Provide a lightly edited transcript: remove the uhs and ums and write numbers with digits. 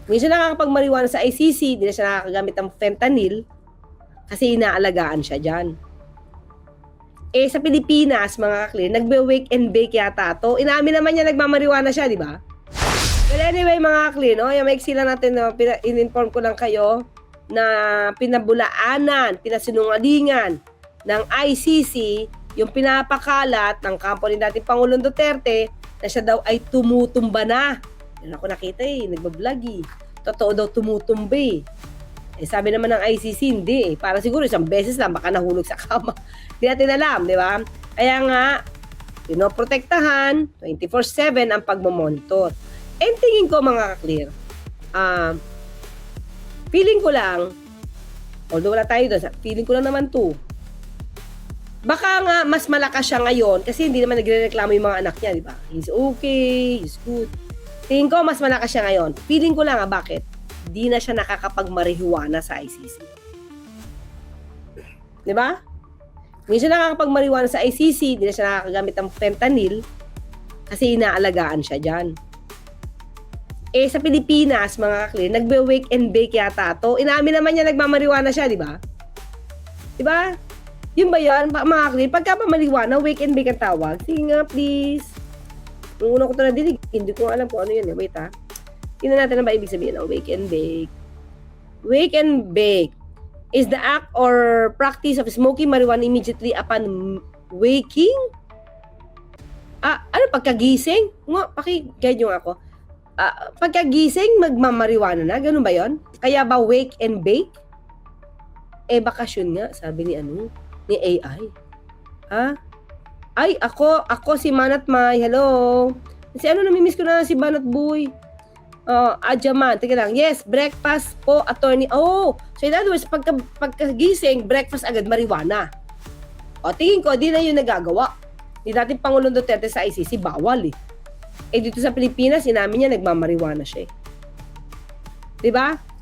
Minsan nakakapag-marijuana sa ICC, hindi na siya nakakagamit ng fentanyl kasi inaalagaan siya dyan. Eh, sa Pilipinas, mga clear, nagbe-wake and bake yata to. Inamin naman niya nagmamarijuana siya, di ba? But anyway, mga clear, no? Yung maiksi lang natin, no? In-inform ko lang kayo na pinabulaanan, pinasinungalingan ng ICC yung pinapakalat ng kampo ni dating Pangulong Duterte na siya daw ay tumutumba na. Yan ako nakita nagbablog Totoo daw tumutumba Eh, sabi naman ng ICC, hindi Para siguro isang beses lang, baka nahulog sa kama. Hindi natin alam, di ba? Kaya nga, pinoprotektahan, 24/7 ang pagmamonitor. And tingin ko, mga clear, feeling ko lang, although wala tayo doon, feeling ko lang naman to, baka nga mas malakas siya ngayon kasi hindi naman nagre-reklamo yung mga anak niya, di ba? He's okay, he's good. Tingin ko mas malakas siya ngayon. Feeling ko lang bakit? Di na siya nakakapag-marijuana sa ICC. Di ba? Minsan nakakapag-marijuana sa ICC, di na siya nakakagamit ng fentanyl kasi inaalagaan siya dyan. Eh, sa Pilipinas, mga clear, nagbe-wake and bake yata to. Inamin naman niya nagmamarijuana siya, di ba? Di ba? Yun ba yan, mga clear? Pagka mamarijuana, wake and bake ang tawag. Sige nga, please. Nung una ko ito nadinig, hindi ko alam kung ano yun. Wait ha. Tingnan natin na ba ibig sabihin ng wake and bake. Wake and bake is the act or practice of smoking marijuana immediately upon waking? Ano, pagkagising? Paki-guide nyo ako. Pagkagising, magmamarijuana na? Ganun ba yon? Kaya ba wake and bake? Eh, bakasyon nga, sabi ni ni AI. Ay, ako si Manat May. Hello. Si namimiss ko na si Manat Boy. Adjaman. Teka lang. Yes, breakfast po, attorney. Oh, so in other words, pagkagising, breakfast agad, marijuana. Tingin ko, di na yun nagagawa. Ni dating Pangulong Duterte sa ICC, bawal Eh, dito sa Pilipinas, inamin niya, nagmamarijuana siya Diba?